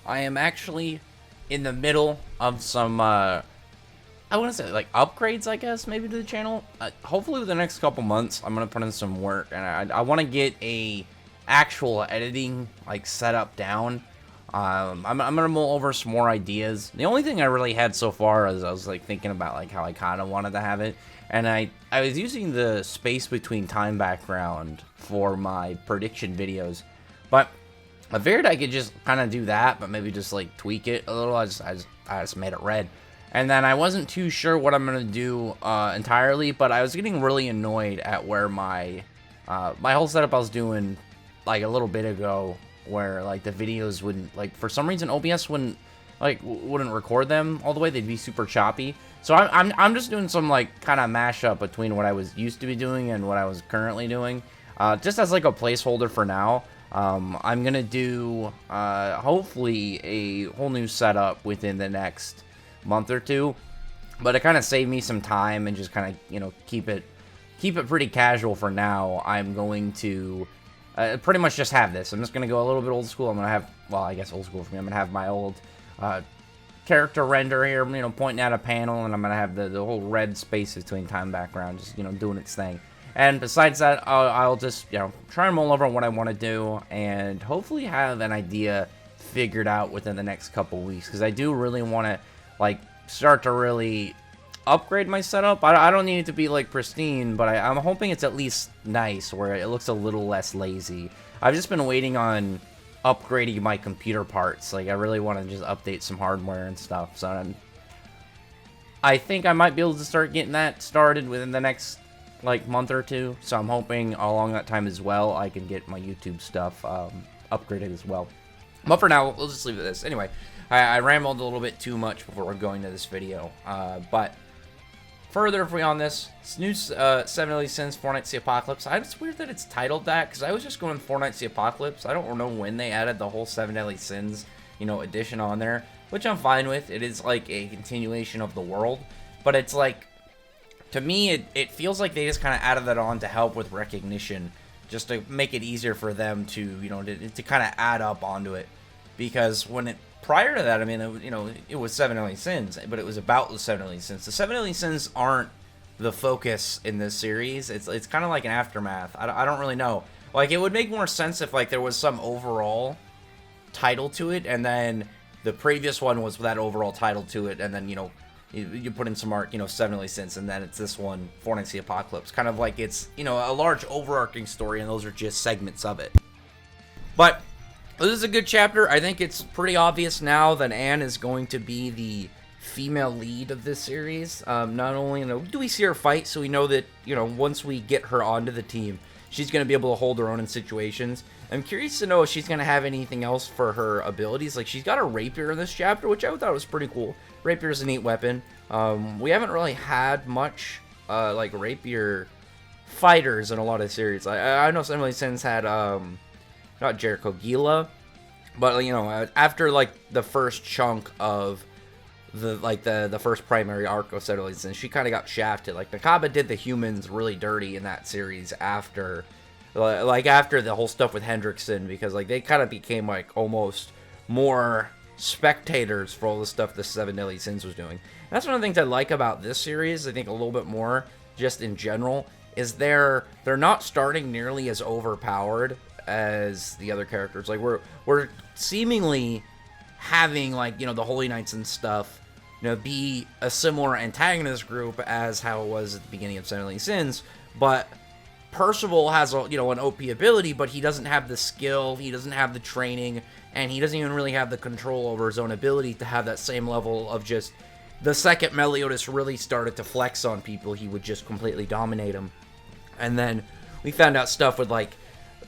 I am actually in the middle of some, I want to say, like, upgrades, I guess, maybe to the channel. Hopefully, within the next couple months, I'm going to put in some work, and I want to get a actual editing, like, setup down. I'm going to mull over some more ideas. The only thing I really had so far is I was, like, thinking about, like, how I kind of wanted to have it. And I was using the space between time background for my prediction videos. But I figured I could just kind of do that, but maybe just, like, tweak it a little. I just made it red. And then I wasn't too sure what I'm going to do entirely, but I was getting really annoyed at where my whole setup I was doing, like, a little bit ago, where, like, the videos wouldn't, like, for some reason OBS wouldn't record them all the way. They'd be super choppy. So I'm just doing some, like, kind of mashup between what I was used to be doing and what I was currently doing, just as, like, a placeholder for now. I'm gonna do hopefully a whole new setup within the next month or two, but to kind of save me some time and just kind of, you know, keep it pretty casual for now, I'm going to pretty much just have this. I'm just gonna go a little bit old school. I'm gonna have, well, I guess old school for me, I'm gonna have my old character render here, you know, pointing at a panel, and I'm gonna have the whole red space between time background just, you know, doing its thing. And besides that, I'll just, you know, try and mull over what I want to do, and hopefully have an idea figured out within the next couple weeks, because I do really want to, like, start to really upgrade my setup. I don't need it to be, like, pristine, but I'm hoping it's at least nice, where it looks a little less lazy. I've just been waiting on upgrading my computer parts. Like, I really want to just update some hardware and stuff, so I think I might be able to start getting that started within the next, like, month or two. So I'm hoping along that time as well I can get my YouTube stuff upgraded as well. But for now, we'll just leave it at this. Anyway, I rambled a little bit too much before we're going to this video, but further if we on this new 7 Deadly Sins, Four Nights the Apocalypse. It's weird that it's titled that, because I was just going Four Nights the Apocalypse. I don't know when they added the whole 7 Deadly Sins, you know, edition on there, which I'm fine with. It is like a continuation of the world, but it's like, to me, it feels like they just kind of added that on to help with recognition, just to make it easier for them to, you know, to kind of add up onto it. Because when prior to that, I mean, you know, it was 7 Deadly Sins, but it was about the 7 Deadly Sins. The 7 Deadly Sins aren't the focus in this series. It's kind of like an aftermath. I don't really know. Like, it would make more sense if, like, there was some overall title to it, and then the previous one was that overall title to it, and then, you know, you put in some art, you know, 7 Deadly Sins, and then it's this one, Four Nights the Apocalypse. Kind of like it's, you know, a large overarching story, and those are just segments of it. But this is a good chapter. I think it's pretty obvious now that Anne is going to be the female lead of this series. Not only, you know, do we see her fight, so we know that, you know, once we get her onto the team, she's going to be able to hold her own in situations. I'm curious to know if she's going to have anything else for her abilities. Like, she's got a rapier in this chapter, which I thought was pretty cool. Rapier is a neat weapon. We haven't really had much, like, rapier fighters in a lot of series. I know some of these Sins had, not Jericho, Gila, but, you know, after, like, the first chunk of the first primary arc of Seven Deadly Sins, she kind of got shafted. Like, Nakaba did the humans really dirty in that series after, like, after the whole stuff with Hendrickson, because, like, they kind of became, like, almost more spectators for all the stuff the 7 Deadly Sins was doing. And that's one of the things I like about this series, I think a little bit more, just in general, is they're not starting nearly as overpowered as the other characters. Like, we're seemingly having, like, you know, the Holy Knights and stuff, you know, be a similar antagonist group as how it was at the beginning of 7 Deadly Sins, but Percival has a, you know, an OP ability, but he doesn't have the skill, he doesn't have the training, and he doesn't even really have the control over his own ability to have that same level of just, the second Meliodas really started to flex on people, he would just completely dominate them. And then we found out stuff with, like,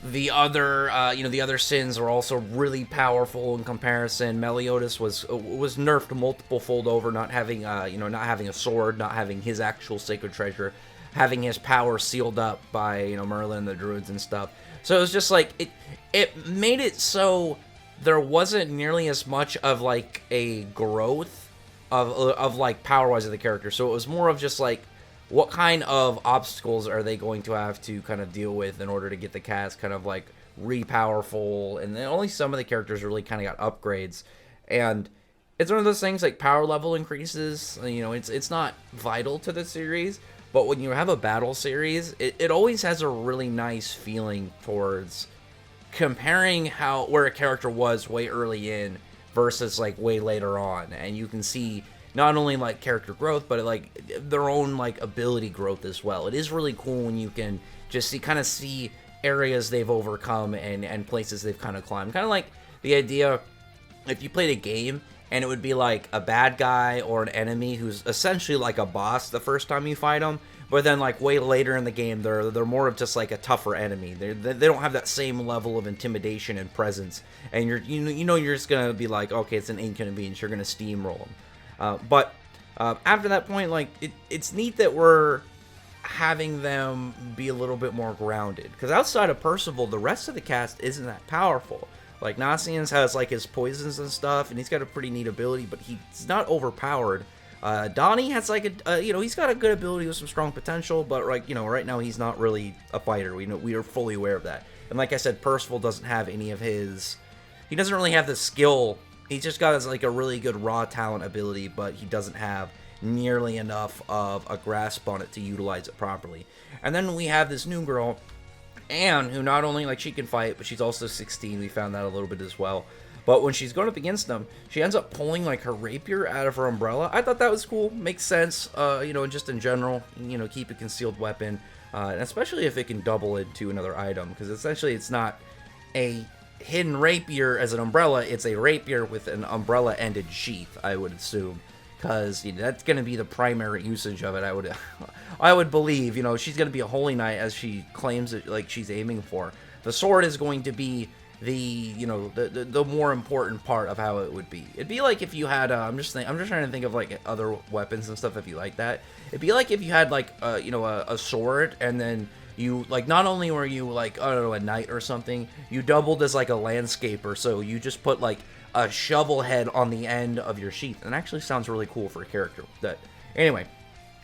the other, you know, the other Sins were also really powerful in comparison. Meliodas was nerfed multiple fold over, not having, you know, not having a sword, not having his actual sacred treasure, having his power sealed up by, you know, Merlin and the Druids and stuff. So it was just like, it made it so there wasn't nearly as much of, like, a growth of like, power-wise of the character. So it was more of just, like, what kind of obstacles are they going to have to kind of deal with in order to get the cast kind of, like, re-powerful, and then only some of the characters really kind of got upgrades. And it's one of those things, like, power level increases, you know, it's not vital to the series, but when you have a battle series, it always has a really nice feeling towards comparing where a character was way early in versus, like, way later on. And you can see not only, like, character growth, but, like, their own, like, ability growth as well. It is really cool when you can just kind of see areas they've overcome and places they've kind of climbed. Kind of like the idea, if you played a game and it would be like a bad guy or an enemy who's essentially like a boss the first time you fight them, but then like way later in the game they're more of just like a tougher enemy. They don't have that same level of intimidation and presence, and you're just gonna be like, okay, it's an inconvenience. You're gonna steamroll them. But after that point, like it's neat that we're having them be a little bit more grounded, because outside of Percival, the rest of the cast isn't that powerful. Like, Nasians has, like, his poisons and stuff, and he's got a pretty neat ability, but he's not overpowered. Donnie has, like, he's got a good ability with some strong potential, but, like, right now he's not really a fighter. We are fully aware of that. And like I said, Percival doesn't have any of his... He doesn't really have the skill. He's just got, like, a really good raw talent ability, but he doesn't have nearly enough of a grasp on it to utilize it properly. And then we have this new girl, Anne, who not only, like, she can fight, but she's also 16. We found that a little bit as well. But when she's going up against them, she ends up pulling, like, her rapier out of her umbrella. I thought that was cool. Makes sense, just in general, keep a concealed weapon, and especially if it can double into another item, because essentially it's not a hidden rapier as an umbrella, it's a rapier with an umbrella-ended sheath, I would assume. Because that's going to be the primary usage of it, I would believe. She's going to be a holy knight, as she claims it, like she's aiming for. The sword is going to be the more important part of how it would be. It'd be like if you had I'm just trying to think of like other weapons and stuff if you like that. It'd be like if you had like a sword, and then you, like, not only were you like, I don't know, a knight or something, you doubled as like a landscaper. So you just put like a shovel head on the end of your sheath, and it actually sounds really cool for a character. That anyway,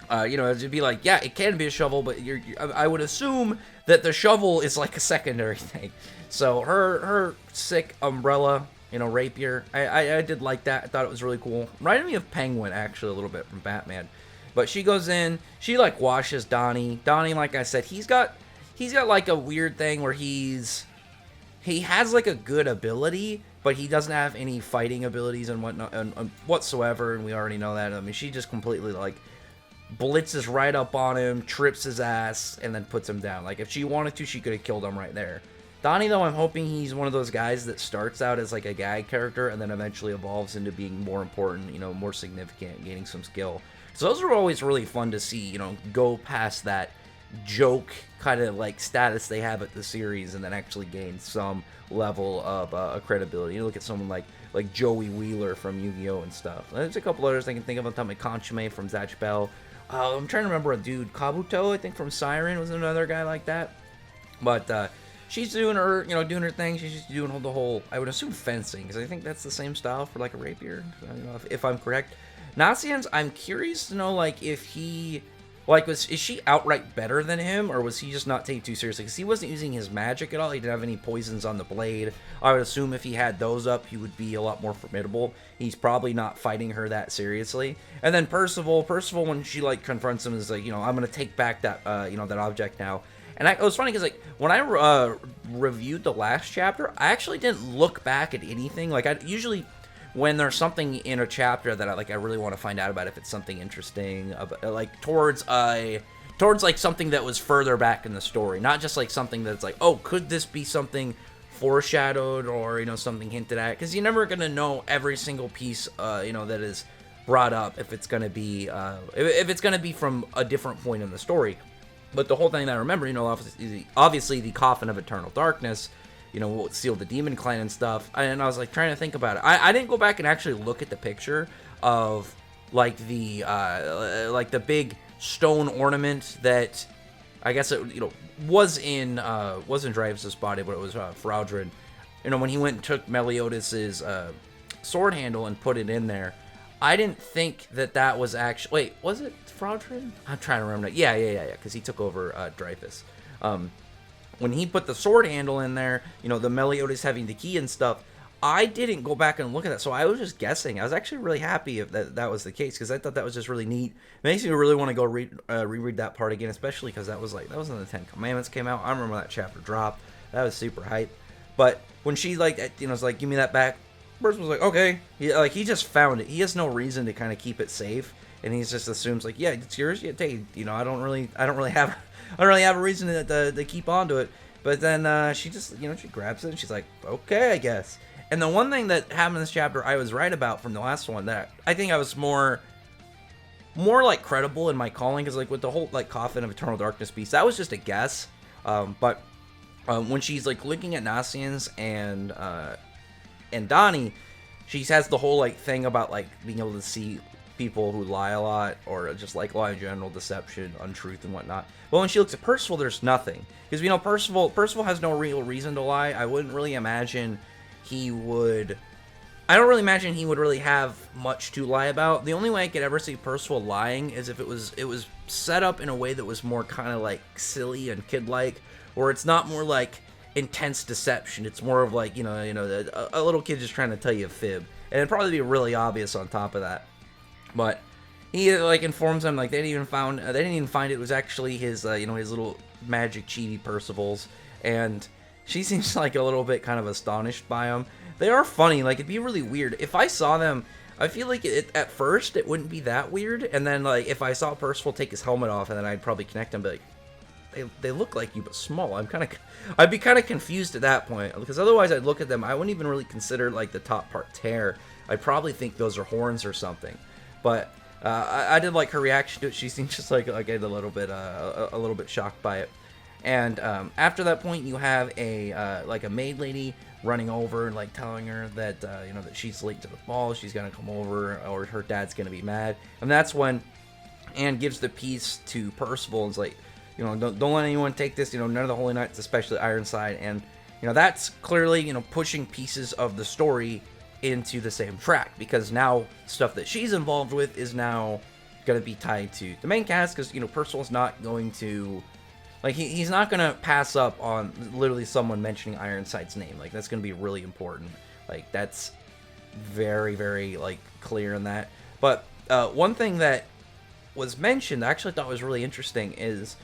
it'd be like, yeah, it can be a shovel, but I would assume that the shovel is like a secondary thing. So her sick umbrella, rapier, I did like that. I thought it was really cool. Reminded me of Penguin, actually, a little bit from Batman. But she goes in, she like washes Donnie. Donnie, like I said, he's got like a weird thing where he has like a good ability, but he doesn't have any fighting abilities and whatnot and whatsoever, and we already know that. I mean, she just completely like blitzes right up on him, trips his ass, and then puts him down. Like, if she wanted to, she could have killed him right there. Donnie, though, I'm hoping he's one of those guys that starts out as like a gag character and then eventually evolves into being more important, more significant, gaining some skill. So those are always really fun to see, go past that joke kind of like status they have at the series and then actually gain some level of credibility. You look at someone like Joey Wheeler from Yu-Gi-Oh! And stuff. There's a couple others I can think of on top, like Conchime from Zatch Bell. I'm trying to remember a dude, Kabuto, I think, from Siren was another guy like that. But she's doing her, doing her thing. She's just doing the whole, I would assume, fencing, because I think that's the same style for like a rapier. I don't know if I'm correct. Nasians, I'm curious to know, like, if he, like, is she outright better than him, or was he just not taken too seriously? Because he wasn't using his magic at all. He didn't have any poisons on the blade. I would assume if he had those up, he would be a lot more formidable. He's probably not fighting her that seriously. And then Percival, when she, like, confronts him, is like, I'm going to take back that, that object now. And it was funny because, like, when I reviewed the last chapter, I actually didn't look back at anything. Like, I usually, when there's something in a chapter that I really want to find out about, if it's something interesting, like towards like something that was further back in the story, not just like something that's like, oh, could this be something foreshadowed or something hinted at? Because you're never gonna know every single piece that is brought up if it's gonna be from a different point in the story. But the whole thing that I remember, obviously the Coffin of Eternal Darkness, what sealed the Demon Clan and stuff. And I was like trying to think about it. I didn't go back and actually look at the picture of like the big stone ornament that I guess it was in Dreyfus' body, but it was Fraudrin. When he went and took Meliodas' sword handle and put it in there. I didn't think that was actually... Wait, was it Fraudrin? I'm trying to remember. Yeah, because he took over Dreyfus. When he put the sword handle in there, the Meliodas having the key and stuff, I didn't go back and look at that, so I was just guessing. I was actually really happy if that was the case, because I thought that was just really neat. It makes me really want to go reread that part again, especially because that was when the Ten Commandments came out. I remember that chapter dropped. That was super hype. But when she was like, give me that back, Bruce was like, okay. He just found it. He has no reason to kind of keep it safe, and he just assumes like, yeah, it's yours. Yeah, take. I don't really have a reason to keep on to it. But then she just she grabs it and she's like, okay, I guess. And the one thing that happened in this chapter I was right about from the last one, that I think I was more like credible in my calling, because like with the whole like Coffin of Eternal Darkness piece, that was just a guess. But when she's like looking at Nasians and Donnie, she has the whole like thing about like being able to see people who lie a lot, or just like lie in general, deception, untruth, and whatnot. But when she looks at Percival, there's nothing, because Percival has no real reason to lie. I wouldn't really imagine he would. I don't really imagine he would really have much to lie about. The only way I could ever see Percival lying is if it was set up in a way that was more kind of like silly and kid-like, or it's not more like intense deception. It's more of like a little kid just trying to tell you a fib, and it'd probably be really obvious on top of that. But he like informs them like they didn't even find it was actually his his little magic chibi Percival's, and she seems like a little bit kind of astonished by them. They are funny. Like, it'd be really weird if I saw them. I feel like at first it wouldn't be that weird, and then like if I saw Percival take his helmet off, and then I'd probably connect them, but like, they look like you but small. I'd be kind of confused at that point, because otherwise I'd look at them. I wouldn't even really consider like the top part tear. I'd probably think those are horns or something. But I did like her reaction to it. She seemed just like a little bit shocked by it. And after that point, you have a maid lady running over and like telling her that that she's late to the ball, she's gonna come over, or her dad's gonna be mad. And that's when Anne gives the piece to Percival and is like, don't let anyone take this. None of the Holy Knights, especially Ironside. And that's clearly pushing pieces of the story into the same track, because now stuff that she's involved with is now gonna be tied to the main cast, because Percival's not going to. Like, he's not going to pass up on literally someone mentioning Ironside's name. Like, that's going to be really important. Like, that's very, very, like, clear in that. But one thing that was mentioned I actually thought was really interesting is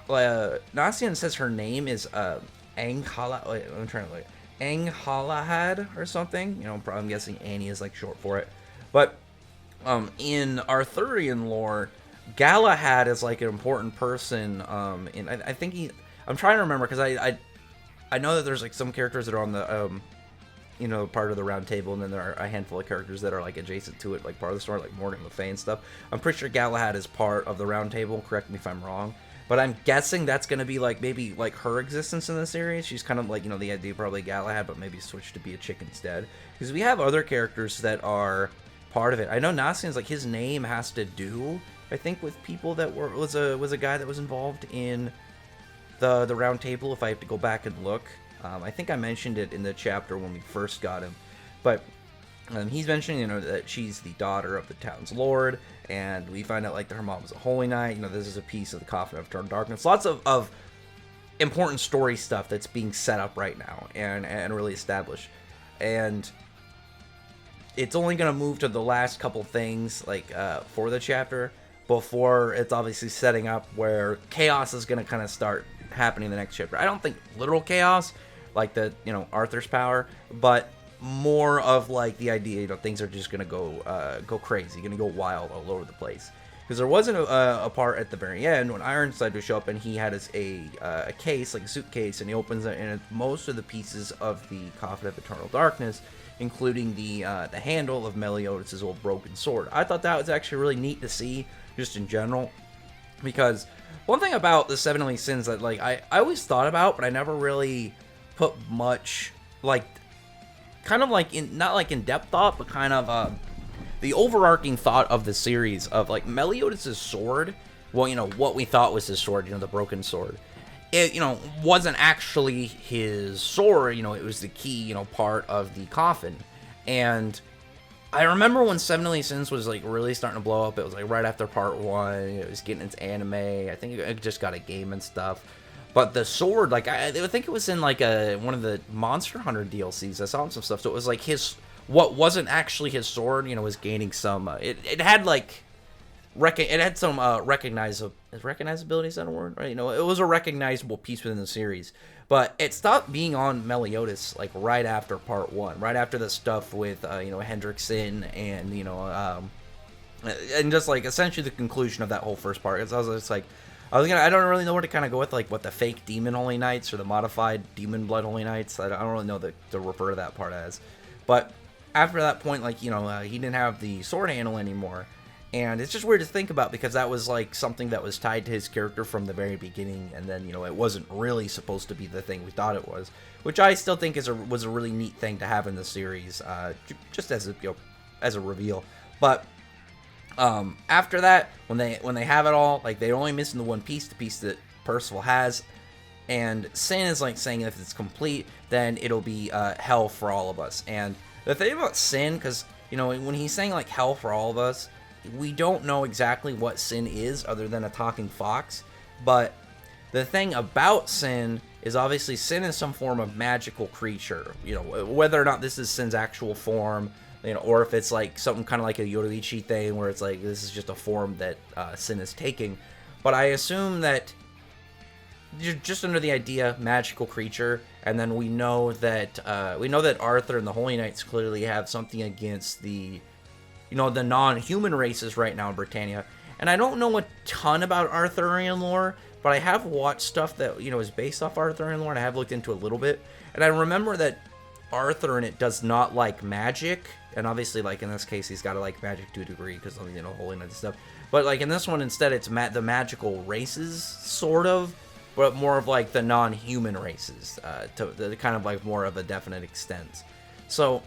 Nasian says her name is Anghalahad or something. I'm guessing Annie is, like, short for it. But in Arthurian lore, Galahad is like an important person. I think I'm trying to remember, because I know that there's like some characters that are on the part of the Round Table, and then there are a handful of characters that are like adjacent to it, like part of the story, like Morgan Le Fay and stuff. I'm pretty sure Galahad is part of the Round Table. Correct me if I'm wrong, but I'm guessing that's gonna be like maybe like her existence in the series. She's kind of like the idea probably Galahad, but maybe switch to be a chick instead, because we have other characters that are part of it. I know Nasian's like his name has to do, I think, with people that was a guy that was involved in the Round Table. If I have to go back and look, I think I mentioned it in the chapter when we first got him. But he's mentioning that she's the daughter of the town's lord, and we find out like that her mom was a holy knight. This is a piece of the Coffin of Darkness. Lots of important story stuff that's being set up right now and really established. And it's only gonna move to the last couple things like for the chapter, before it's obviously setting up where chaos is going to kind of start happening in the next chapter. I don't think literal chaos, like the, Arthur's power, but more of like the idea, things are just going to go crazy, going to go wild all over the place. Because there wasn't a part at the very end when Ironside would show up, and he had a case, like a suitcase, and he opens it, and it's most of the pieces of the Coffin of Eternal Darkness, including the handle of Meliodas' old broken sword. I thought that was actually really neat to see, just in general, because one thing about the Seven Deadly Sins that like I always thought about, but I never really put much like kind of like in not like in depth thought, but kind of the overarching thought of the series of like Meliodas' sword. Well, what we thought was his sword, the broken sword. It wasn't actually his sword. It was the key part of the coffin. And I remember when Seven Deadly Sins was like really starting to blow up. It was like right after part 1. It was getting its anime. I think it just got a game and stuff. But the sword, like I think it was in like one of the Monster Hunter DLCs. I saw some stuff, so it was like his what wasn't actually his sword, was gaining some. It had like it had some recognizability, is that a word? Right? It was a recognizable piece within the series, but it stopped being on Meliodas like right after part 1, right after the stuff with Hendrickson and just like essentially the conclusion of that whole first part. I was just like, I don't really know where to kind of go with like what the fake demon holy knights or the modified demon blood holy knights. I don't really know to refer to that part as, but after that point, like he didn't have the sword handle anymore. And it's just weird to think about because that was like something that was tied to his character from the very beginning, and then it wasn't really supposed to be the thing we thought it was, which I still think was a really neat thing to have in the series, just as a reveal. But after that, when they have it all, like they're only missing the one piece, the piece that Percival has, and Sin is like saying if it's complete, then it'll be hell for all of us. And the thing about Sin, because when he's saying like hell for all of us, we don't know exactly what Sin is other than a talking fox, but the thing about Sin is obviously Sin is some form of magical creature, whether or not this is Sin's actual form, or if it's like something kind of like a Yoruichi thing where it's like this is just a form that Sin is taking. But I assume that you're just under the idea magical creature, and then we know that Arthur and the Holy Knights clearly have something against the the non-human races right now in Britannia. And I don't know a ton about Arthurian lore, but I have watched stuff that, is based off Arthurian lore, and I have looked into a little bit. And I remember that Arthur in it does not like magic, and obviously, like, in this case, he's got to like magic to a degree, because, Holy Knight and stuff. But, like, in this one, instead, it's the magical races, sort of, but more of, like, the non-human races, to the kind of, like, more of a definite extent. So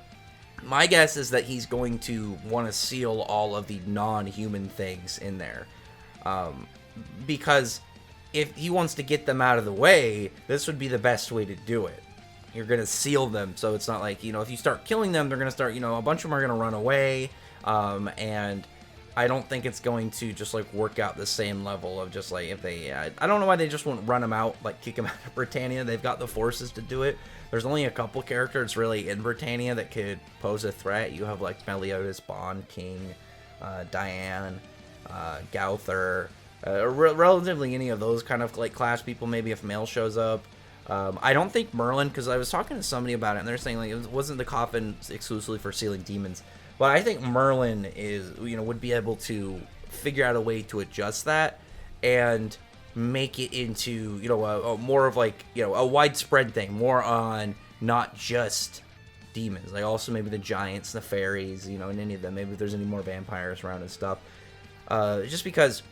my guess is that he's going to want to seal all of the non-human things in there. Because if he wants to get them out of the way, this would be the best way to do it. You're going to seal them, so it's not like, if you start killing them, they're going to start, a bunch of them are going to run away, and I don't think it's going to just, like, work out the same level of just, like, if they, I don't know why they just won't run them out, like, kick them out of Britannia. They've got the forces to do it. There's only a couple characters really in Britannia that could pose a threat. You have like Meliodas, Bond, King, Diane, Gowther, relatively any of those kind of like class people. Maybe if Mel shows up. I don't think Merlin, because I was talking to somebody about it, and they're saying like it wasn't the coffin exclusively for sealing demons, but I think Merlin is would be able to figure out a way to adjust that and make it into a more of like a widespread thing, more on not just demons, like also maybe the giants, the fairies, and any of them, maybe if there's any more vampires around and stuff, just because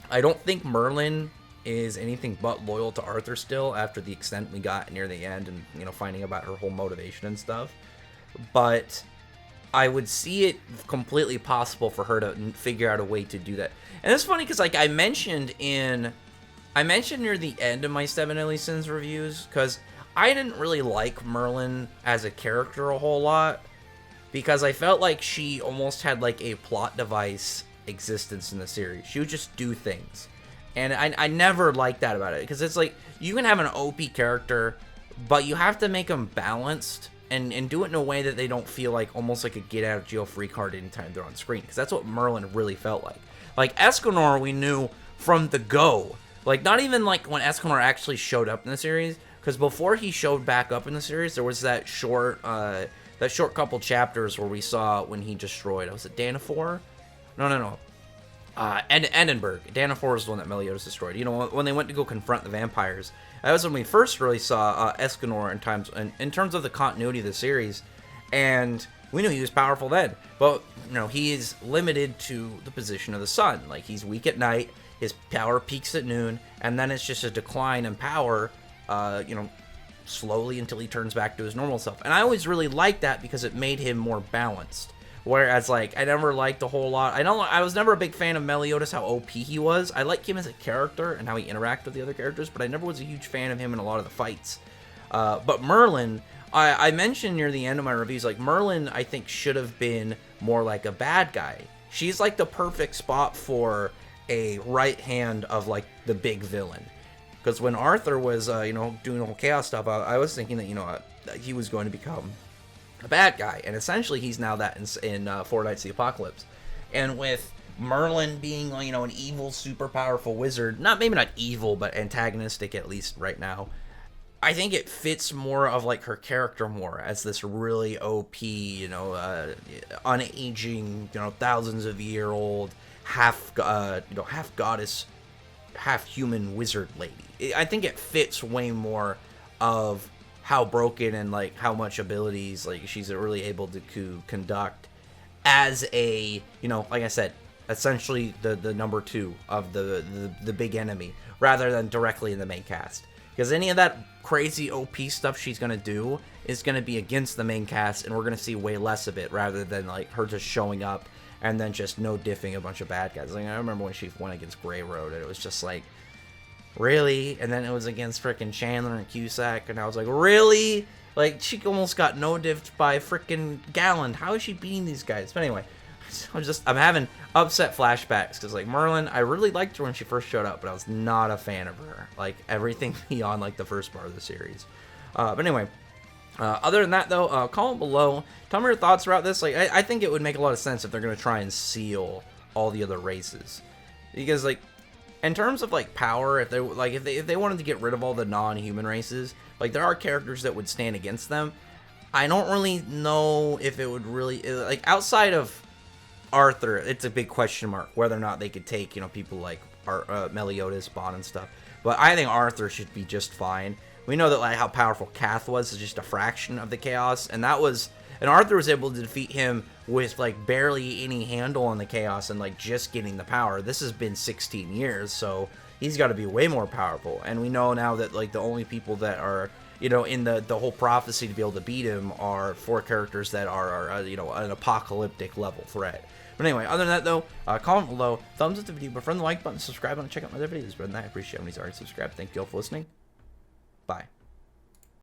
I don't think Merlin is anything but loyal to Arthur still after the extent we got near the end and finding about her whole motivation and stuff. But I would see it completely possible for her to figure out a way to do that. And it's funny because like I mentioned near the end of my 7 Deadly Sins reviews, because I didn't really like Merlin as a character a whole lot, because I felt like she almost had like a plot device existence in the series. She would just do things. And I never liked that about it, because it's like, you can have an OP character, but you have to make them balanced, and do it in a way that they don't feel like almost like a get-out-of-jail-free card anytime they're on screen, because that's what Merlin really felt like. Like, Escanor, we knew from the go. Like, not even, like, when Escanor actually showed up in the series, because before he showed back up in the series, there was that short couple chapters where we saw when he destroyed, was it Danafor? No. Edinburgh. Danafor was the one that Meliodas destroyed. When they went to go confront the vampires, that was when we first really saw Escanor in terms of the continuity of the series, and we knew he was powerful then. But he is limited to the position of the sun. Like, he's weak at night, his power peaks at noon, and then it's just a decline in power, slowly until he turns back to his normal self. And I always really liked that because it made him more balanced. Whereas, like, I never liked a whole lot. I was never a big fan of Meliodas, how OP he was. I like him as a character and how he interacted with the other characters, but I never was a huge fan of him in a lot of the fights. But Merlin, I mentioned near the end of my reviews, like, Merlin, I think, should have been more like a bad guy. She's, like, the perfect spot for a right hand of, like, the big villain. Because when Arthur was, doing all chaos stuff, I was thinking that, he was going to become a bad guy. And essentially, he's now that in Four Knights of the Apocalypse. And with Merlin being, an evil, super powerful wizard, maybe not evil, but antagonistic at least right now, I think it fits more of like her character more as this really OP, unaging, thousands of year old, half goddess, half human wizard lady. I think it fits way more of how broken and like how much abilities like she's really able to conduct as a, like I said, essentially the number 2 of the big enemy rather than directly in the main cast. Because any of that crazy OP stuff she's going to do is going to be against the main cast, and we're going to see way less of it rather than like her just showing up and then just no diffing a bunch of bad guys. Like I remember when she went against Grey Road, and it was just like, really? And then it was against frickin' Chandler and Cusack, and I was like, really? Like, she almost got no diffed by frickin' Galland. How is she beating these guys? But anyway, I'm having upset flashbacks, because, like, Merlin, I really liked her when she first showed up, but I was not a fan of her. Like, everything beyond, like, the first part of the series. But anyway, other than that, though, comment below. Tell me your thoughts about this. Like, I think it would make a lot of sense if they're going to try and seal all the other races. Because, like, in terms of, like, power, if they wanted to get rid of all the non-human races, like, there are characters that would stand against them. I don't really know if it would really, like, outside of Arthur, it's a big question mark whether or not they could take, people like Meliodas, Bond, and stuff. But I think Arthur should be just fine. We know that, like, how powerful Kath was is just a fraction of the chaos, and Arthur was able to defeat him with, like, barely any handle on the chaos and, like, just getting the power. This has been 16 years, so he's got to be way more powerful. And we know now that, like, the only people that are, in the whole prophecy to be able to beat him are 4 characters that are an apocalyptic level threat. But anyway, other than that, though, comment below, thumbs up the video, prefer the like button, subscribe, and check out my other videos. But than that, I appreciate everybody's already subscribed. Thank you all for listening. Bye.